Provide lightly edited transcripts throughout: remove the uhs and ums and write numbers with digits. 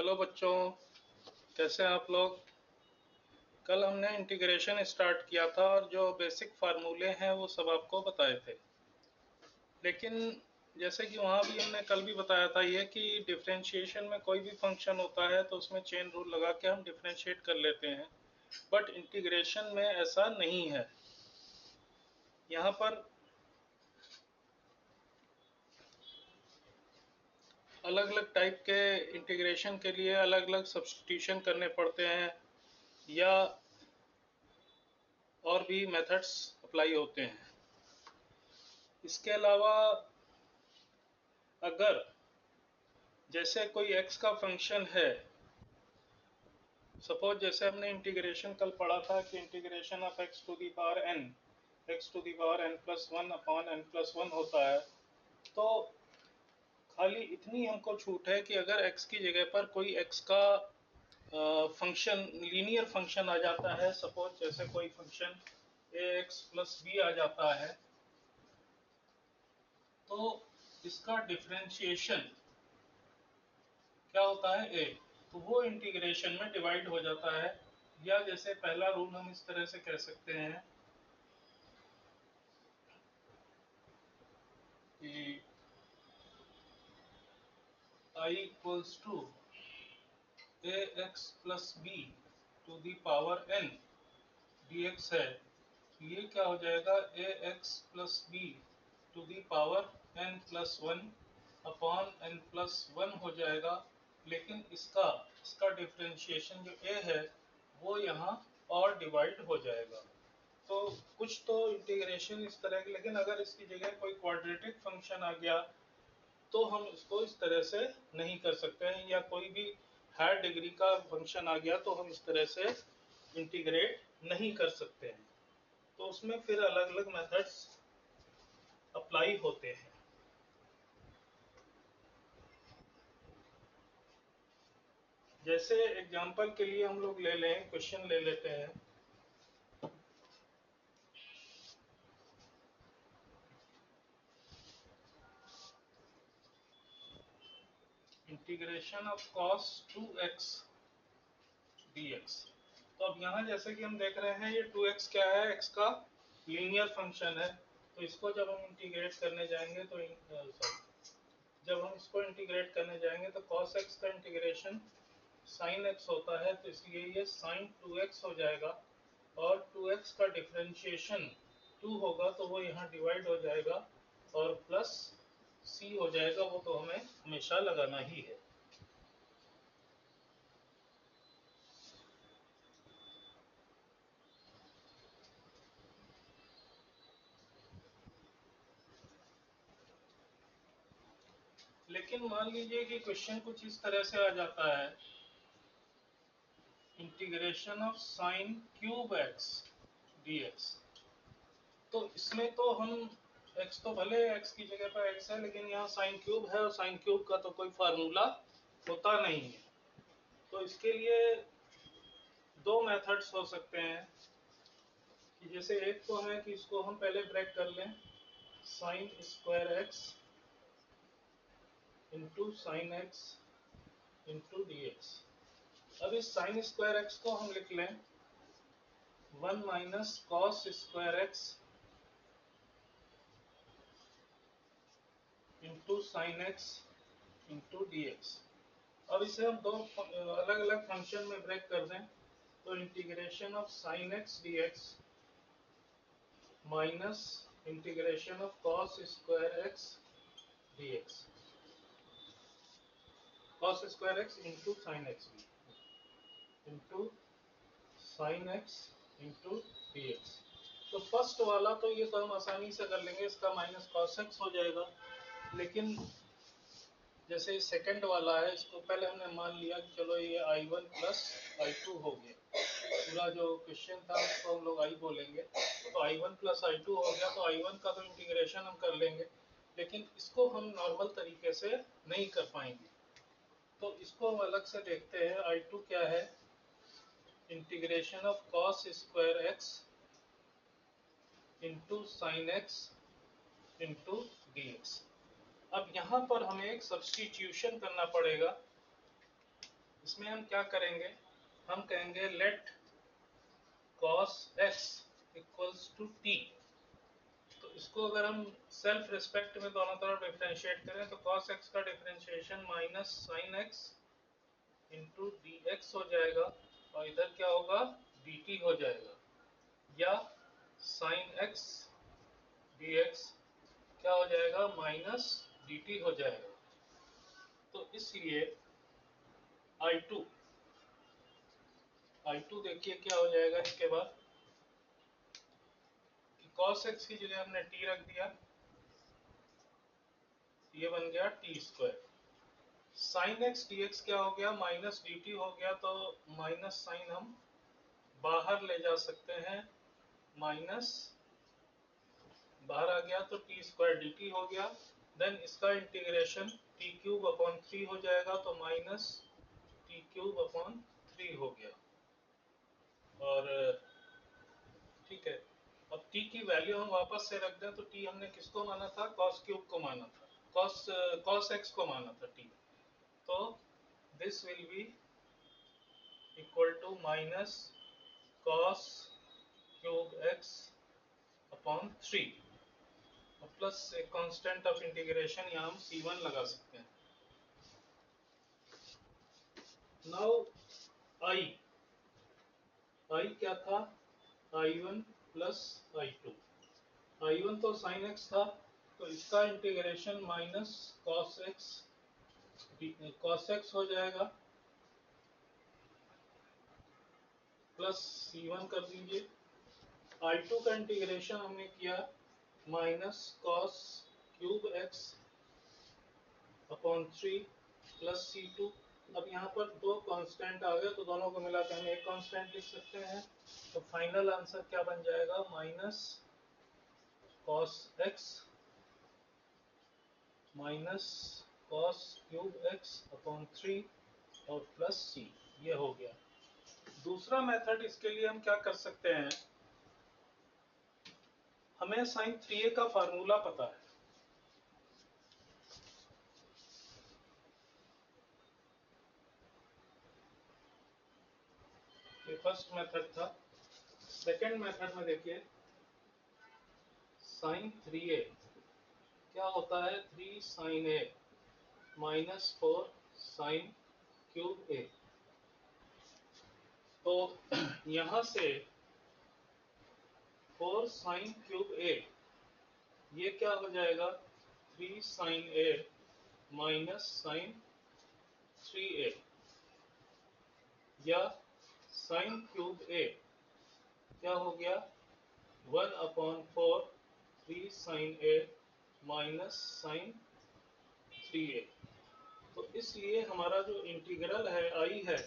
Hello बच्चों, कैसे हैं आप लोग। कल हमने इंटीग्रेशन स्टार्ट किया था और जो बेसिक फार्मूले हैं वो सब आपको बताए थे। लेकिन जैसे कि वहाँ भी हमने कल भी बताया था ये कि डिफरेंशिएशन में कोई भी फंक्शन होता है तो उसमें चेन रूल लगा के हम डिफरेंशिएट कर लेते हैं, बट इंटीग्रेशन में ऐसा नहीं है। यहाँ पर अलग अलग टाइप के इंटीग्रेशन के लिए अलग अलग सब्स्टिट्यूशन करने पड़ते हैं या और भी मेथड्स अप्लाई होते हैं। इसके अलावा अगर जैसे कोई x का फंक्शन है, सपोज जैसे हमने इंटीग्रेशन कल पढ़ा था कि integration of x to the power n plus one upon n plus one होता है। तो खाली इतनी हमको छूट है कि अगर x की जगह पर कोई x का फंक्शन लीनियर फंक्शन आ जाता है, सपोज जैसे कोई फंक्शन ax प्लस b आ जाता है, तो इसका डिफरेंशिएशन क्या होता है a, तो वो इंटीग्रेशन में डिवाइड हो जाता है। या जैसे पहला रूल हम इस तरह से कह सकते हैं कि I equals to A X plus B to the power n dx है। तो ये क्या हो जाएगा, A X plus B to the power n plus one upon n plus one हो जाएगा। लेकिन इसका इसका डिफरेंशिएशन जो a है वो यहाँ और डिवाइड हो जाएगा। तो कुछ तो इंटीग्रेशन इस तरह की, लेकिन अगर इसकी जगह कोई क्वाड्रेटिक फंक्शन आ गया तो हम इसको इस तरह से नहीं कर सकते हैं, या कोई भी हायर डिग्री का फंक्शन आ गया तो हम इस तरह से इंटीग्रेट नहीं कर सकते हैं। तो उसमें फिर अलग अलग मेथड्स अप्लाई होते हैं। जैसे एग्जांपल के लिए हम लोग ले लें, क्वेश्चन ले लेते हैं। Integration of cos 2x dx। तो अब यहाँ जैसे कि हम देख रहे हैं ये 2x क्या है, x का लीनियर फंक्शन है। तो इसको जब हम इंटीग्रेट करने जाएंगे तो जब हम इसको इंटीग्रेट करने जाएंगे तो cos x का इंटीग्रेशन sin x होता है, तो इसलिए ये sin 2x हो जाएगा। और 2x का डिफरेंशिएशन 2 होगा तो वो यहाँ डिवाइड हो जाएगा और प्लस c हो जाएगा, वो तो हमें हमेशा लगाना ही है। लेकिन मान लीजिए कि क्वेश्चन कुछ इस तरह से आ जाता है, integration of sine cube x dx। तो इसमें तो हम x तो भले x की जगह पर x है, लेकिन यहाँ साइन क्यूब है और साइन क्यूब का तो कोई फार्मूला होता नहीं है। तो इसके लिए दो मेथड्स हो सकते हैं कि जैसे एक तो है कि इसको हम पहले ब्रेक कर लें, sine square x into sine x into d x. अब इस साइन स्क्वायर एक्स को हम लिख लें 1 minus cos square x into sine x into d x. अब इसे हम दो अलग अलग फंक्शन में ब्रेक कर दें तो integration of sine x D x minus integration of cos square x D x, cos square x into sine x into sine x into d x. तो फर्स्ट वाला तो ये तो हम आसानी से कर लेंगे, इसका माइनस कॉस एक्स हो जाएगा। लेकिन जैसे सेकंड वाला है, इसको पहले हमने मान लिया कि चलो ये I1 प्लस I2 हो गया, पूरा जो क्वेश्चन था उसको हम लोग I बोलेंगे। तो I1 प्लस I2 हो गया, तो I1 का तो इंटीग्रेशन हम कर लेंगे, लेकिन इसको हम नॉर्मल तरीके से नहीं कर पाएंगे। तो इसको हम अलग से देखते हैं। I2 क्या है, integration of cos square x into sine x into d x. अब यहाँ पर हमें एक सब्स्टिट्यूशन करना पड़ेगा इसमें हम क्या करेंगे, हम कहेंगे let cos x equals to t। तो इसको अगर हम सेल्फ रिस्पेक्ट में दोनों तरफ डिफरेंशिएट करें तो cos x का differentiation minus sine x into d x हो जाएगा, और इधर क्या होगा, dt हो जाएगा, या साइन x dx क्या हो जाएगा, माइनस dt हो जाएगा। तो इसलिए I2 देखिए क्या हो जाएगा इसके बाद, कि cos x की जगह हमने t रख दिया, ये बन गया T square. Sine x D x क्या हो गया, माइनस डी टी हो गया, तो माइनस साइन हम बाहर ले जा सकते हैं, माइनस बाहर आ गया तो टी स्क्वायर डी टी हो गया। देन इसका इंटीग्रेशन टी क्यूब अपॉन 3 हो जाएगा, तो माइनस टी क्यूब अपॉन 3 हो गया। और ठीक है, अब t की वैल्यू हम वापस से रख दें तो t हमने किसको माना था, cos क्यूब को माना था, cos x को माना था t। तो this will be equal to minus cos cube x upon 3, और प्लस एक कांस्टेंट ऑफ इंटीग्रेशन यहाँ हम c1 लगा सकते हैं। नाउ i क्या था, i1 प्लस i2। i1 तो sin x था, तो इसका इंटीग्रेशन माइनस cos x हो जाएगा, प्लस c1 कर दीजिए। i2 का इंटीग्रेशन हमने किया minus cos cube x upon 3 plus c2। अब यहाँ पर दो कांस्टेंट आ गए, तो दोनों को मिला के हम एक कांस्टेंट लिख सकते हैं। तो फाइनल आंसर क्या बन जाएगा, minus cos x minus cos cube x upon 3 और प्लस c, ये हो गया। दूसरा मेथड, इसके लिए हम क्या कर सकते हैं, हमें साइन 3a का फार्मूला पता है, ये फर्स्ट मेथड था। सेकंड मेथड में देखिए, साइन 3a क्या होता है, 3 sine a minus 4 sine cube a। तो यहाँ से 4 साइन क्यूब a, ये क्या हो जाएगा, 3 sine a minus sine 3a, या साइन क्यूब a क्या हो गया, 1 upon 4 3 sine a minus sine 3a। तो इसलिए हमारा जो इंटीग्रल है आई है,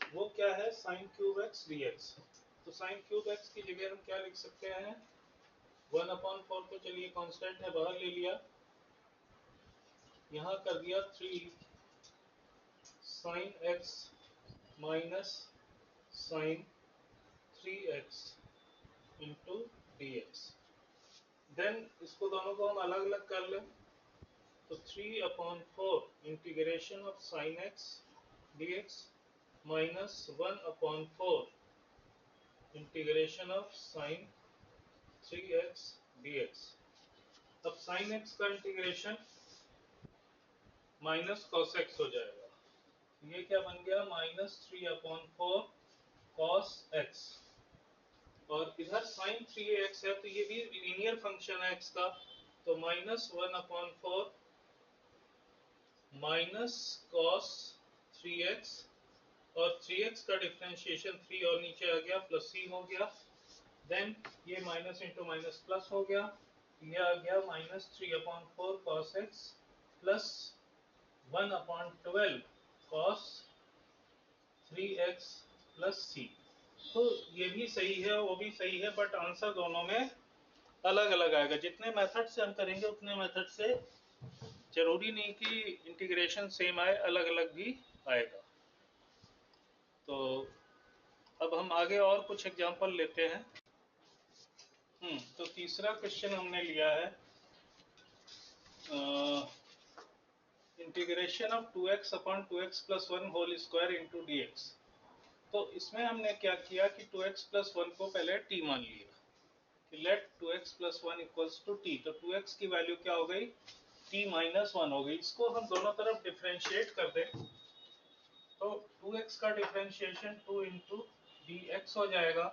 वो क्या है, sine cube x D x. तो साइन क्यूब एक्स की जगह हम क्या लिख सकते हैं, 1 अपॉन 4 तो चलिए कांस्टेंट है, बाहर ले लिया, यहाँ कर दिया 3 sine x minus sine 3x into d x. Then इसको दोनों को हम अलग अलग कर लें, तो 3 upon 4 integration of sine x D x minus 1 upon 4 integration of sine 3x dx। अब साइन x का इंटीग्रेशन माइनस cos x हो जाएगा, ये क्या बन गया, माइनस 3 अपॉन 4 cos x, और इधर साइन 3x है, तो ये भी लीनियर फंक्शन है x का, तो minus 1 upon 4 minus cos 3x, और 3x का डिफरेंशिएशन 3 और नीचे आ गया, प्लस c हो गया। देन ये माइनस इंटू माइनस प्लस हो गया, ये आ गया minus 3 upon 4 cos x plus 1 upon 12 cos 3x plus c। तो ये भी सही है, वो भी सही है, बट आंसर दोनों में अलग अलग आएगा। जितने मेथड से हम करेंगे उतने मेथड से जरूरी नहीं कि इंटीग्रेशन सेम आए, अलग अलग भी आएगा। तो अब हम आगे और कुछ एग्जांपल लेते हैं। तो तीसरा क्वेश्चन हमने लिया है integration of 2x upon 2x plus 1 whole square into d x. तो इसमें हमने क्या किया कि 2x प्लस 1 को पहले t मान लिया कि let 2x plus 1 equals to t। तो 2x की वैल्यू क्या हो गई, t माइनस 1 हो गई। इसको हम दोनों तरफ डिफ्रेंशिएट कर दें तो 2x का डिफ्रेंशिएशन 2 इंटू डी एक्स हो जाएगा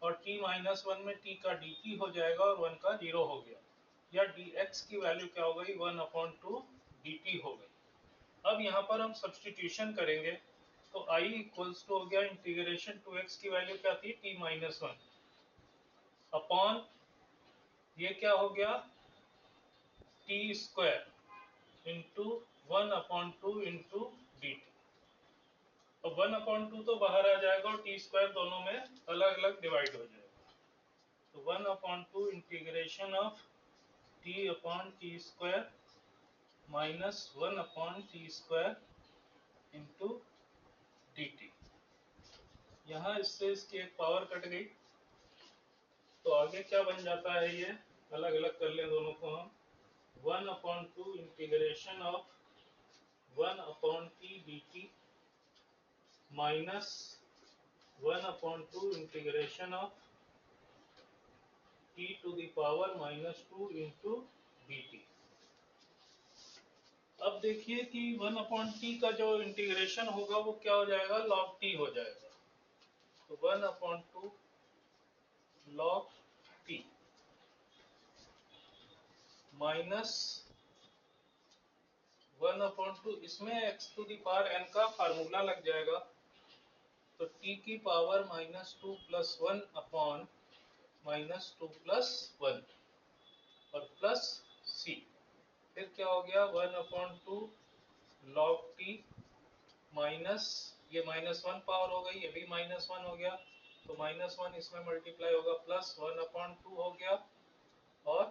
और t माइनस 1 में t का dt हो जाएगा और 1 का 0 हो गया, या dx की वैल्यू क्या हो गई 1 अपॉन 2 dt हो गई। अब यहाँ पर हम सब्स्टिट्यूशन करेंगे तो i इक्वल्स टू हो गया इंटीग्रेशन 2x की वैल्यू क्या थी t माइनस 1 अपॉन ये क्या हो गया t square into 1 upon 2 into d t. अब 1 अपॉन 2 तो बाहर आ जाएगा और टी स्क्वायर दोनों में अलग अलग डिवाइड हो जाएगा। तो 1 upon 2 integration of T upon T square minus 1 upon T square into d T. यहाँ इससे इसकी एक पावर कट गई तो आगे क्या बन जाता है, ये अलग अलग कर ले दोनों को हम। 1 upon 2 integration of 1 upon t d t minus 1 upon 2 integration of t to the power minus 2 into d t. अब देखिए कि 1 अपॉन टी का जो इंटीग्रेशन होगा वो क्या हो जाएगा, लॉग टी हो जाएगा। तो 1 upon 2 log t minus 1 upon 2, इसमें x to the power n का फार्मूला लग जाएगा तो t की power minus 2 plus 1 upon minus 2 plus 1 और प्लस c। फिर क्या हो गया 1 अपॉन 2 लॉग टी माइनस ये माइनस 1 पावर हो गई, ये भी माइनस 1 हो गया तो माइनस 1 इसमें मल्टीप्लाई होगा प्लस 1 अपॉन 2 हो गया और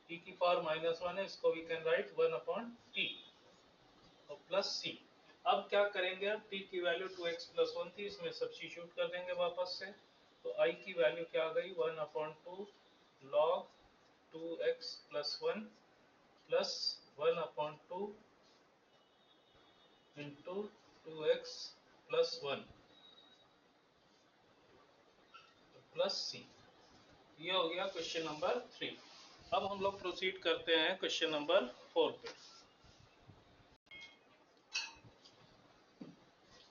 t की पावर माइनस 1 है, इसको we can write 1 upon t और प्लस c। अब क्या करेंगे, अब t की वैल्यू 2x प्लस 1 थी, इसमें सब्स्टिट्यूट कर देंगे वापस से। तो i की वैल्यू क्या आ गई 1 upon 2 log 2x plus 1 plus 1 upon 2 into 2x plus 1 plus C. ये हो गया क्वेश्चन नंबर 3। अब हम लोग प्रोसीड करते हैं क्वेश्चन नंबर 4 पे।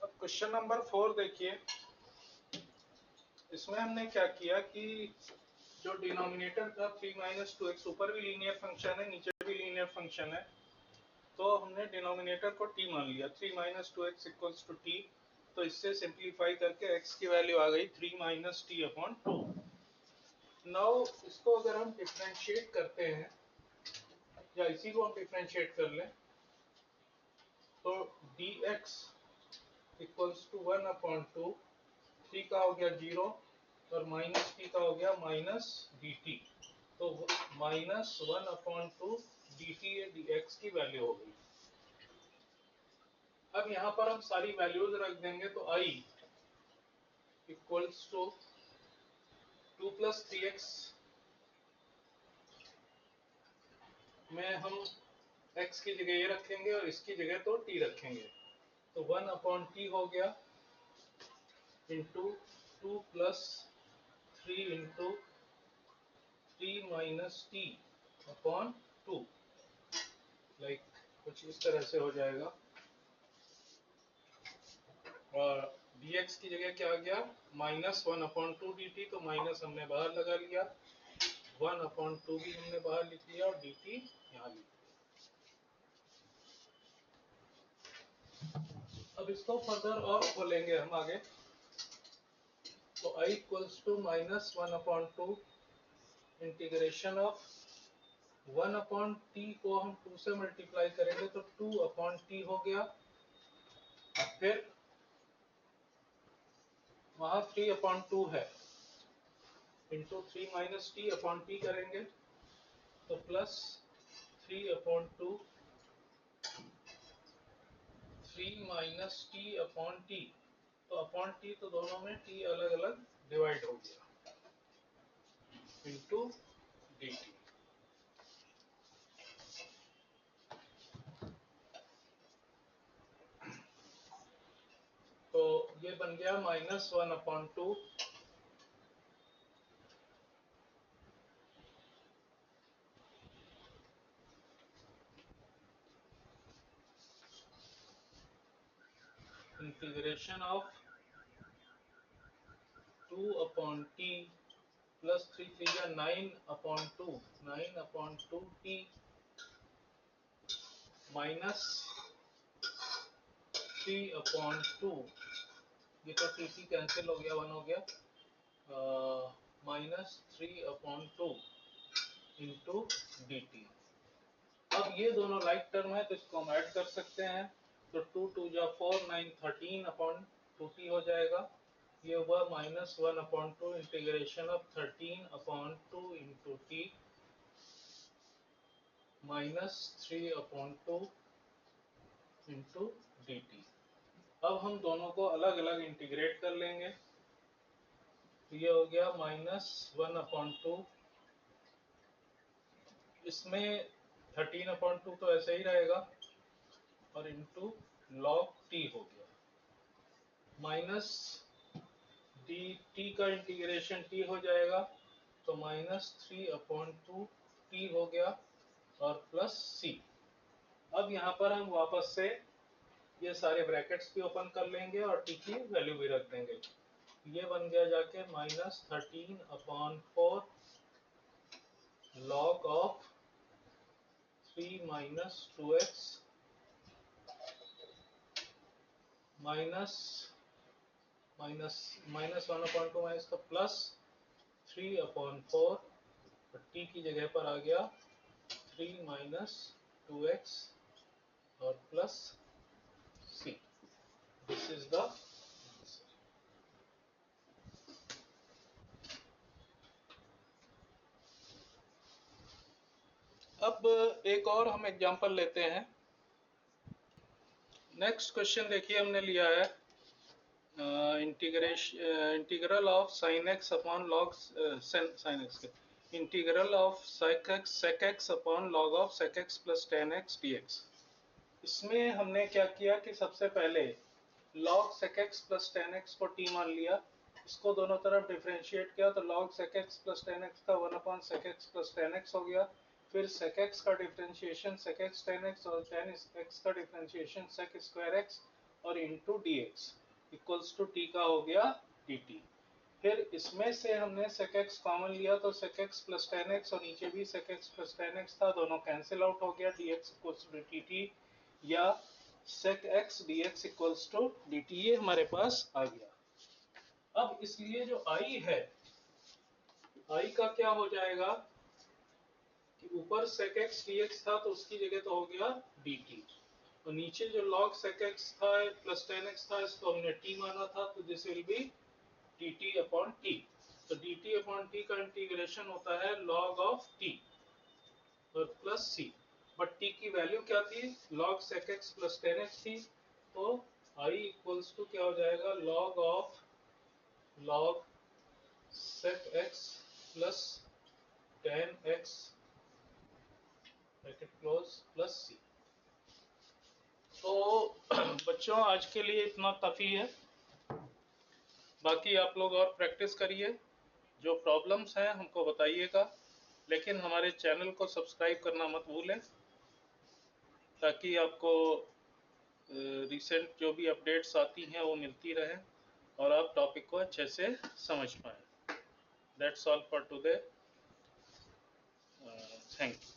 अब क्वेश्चन नंबर 4 देखिए, इसमें हमने क्या किया कि जो डिनोमिनेटर था 3 माइनस 2x, ऊपर भी लीनियर फंक्शन है नीचे भी लीनियर फंक्शन है, तो हमने डिनोमिनेटर को t मान लिया। 3 minus 2x equals to t, तो इससे सिंप्लीफाई करके x की वैल्यू आ गई 3 माइनस टी अपॉन 2। नाउ इसको अगर हम डिफरेंशिएट करते हैं या इसी को हम डिफरेंशिएट कर लें तो dx इक्वल्स टू 1 अपॉन 2, 3 का हो गया 0 और माइनस टी का हो गया माइनस डी टी। तो minus 1 upon 2 D T D x की वैल्यू हो गई। अब यहाँ पर हम सारी वैल्यूज रख देंगे तो i equals to 2 plus 3x में हम x की जगह ये रखेंगे और इसकी जगह तो t रखेंगे। तो 1 अपॉन टी हो गया into 2 plus 3 into 3 minus T upon 2, like कुछ इस तरह से हो जाएगा। और dx की जगह क्या आ गया माइनस 1 अपॉन 2 डी टी, तो माइनस हमने बाहर लगा लिया, 1 अपॉन 2 भी हमने बाहर लिख लिया और डी टी यहाँ लिख लिया। अब इसको फर्दर और खोलेंगे हम आगे तो i equals to minus 1 upon 2 integration of 1 upon t को हम 2 से मल्टीप्लाई करेंगे तो 2 अपॉन टी हो गया, फिर वहां 3 अपॉन 2 है into 3 minus T upon T करेंगे तो plus 3 upon 2 3 minus T upon T, तो अपॉन टी तो दोनों में टी अलग अलग डिवाइड हो गया इंटू डी टी। बन गया -1/2 इंटीग्रेशन ऑफ 2/t प्लस 3 या 9/2 माइनस 3/2, ये तो टी कैंसिल हो गया, 1 हो गया, -3/2 इंटू डी टी। अब ये दोनों लाइक टर्म है तो इसको हम ऐड कर सकते हैं, तो 2 2 जा 4 9 13/2t हो जाएगा। ये हुआ -1/2 integration of 13/2 into T -3/2 into d t. अब हम दोनों को अलग अलग इंटीग्रेट कर लेंगे, तो ये हो गया -1/2, इसमें 13/2 तो ऐसे ही रहेगा और इंटू log t हो गया, माइनस डी टी का इंटीग्रेशन t हो जाएगा तो -3/2 t हो गया और प्लस c। अब यहाँ पर हम वापस से ये सारे ब्रैकेट्स भी ओपन कर लेंगे और t की वैल्यू भी रख देंगे। ये बन गया जाके -13/4 log of 3 minus 2x -1/2 minus का प्लस 3/4, t की जगह पर आ गया 3 minus 2x और plus c। This is the answer. अब एक और हम एग्जांपल लेते हैं। नेक्स्ट क्वेश्चन देखिए, हमने लिया है integral of sin x upon log sin x के integral of sec x upon log of sec x plus tan x dx। इसमें हमने क्या किया कि सबसे पहले log sec x plus tan x को t मान लिया, इसको दोनों तरफ डिफरेंशिएट किया तो log sec x plus tan x का 1/sec x plus tan x हो गया। फिर sec x का differentiation sec x tan x और tan x का डिफरेंशिएशन sec स्क्वायर x और इंटू dx इक्वल्स टू t का हो गया dt। फिर इसमें से हमने sec x कॉमन लिया तो sec x plus tan x और नीचे भी sec x plus tan x था, दोनों कैंसिल आउट हो गया, dx इक्वल्स टू dt या sec x dx equals to dt, ये हमारे पास आ गया। अब इसलिए जो i है, i का क्या हो जाएगा कि ऊपर sec x dx था तो उसकी जगह तो हो गया dt, और नीचे जो log sec x था प्लस tan x था इसको हमने t माना था तो this will B dt upon t। तो dt अपॉन t का इंटीग्रेशन होता है log ऑफ t और प्लस c, बट t की वैल्यू क्या थी, log sec x plus tan x थी, तो i इक्वल्स टू क्या हो जाएगा log of log sec x plus tan x bracket close plus c। तो बच्चों आज के लिए इतना काफ़ी है, बाकी आप लोग और प्रैक्टिस करिए, जो प्रॉब्लम्स हैं हमको बताइएगा, लेकिन हमारे चैनल को सब्सक्राइब करना मत भूलें ताकि आपको रिसेंट जो भी अपडेट्स आती हैं वो मिलती रहें और आप टॉपिक को अच्छे से समझ पाएँ। That's all for today, thank you.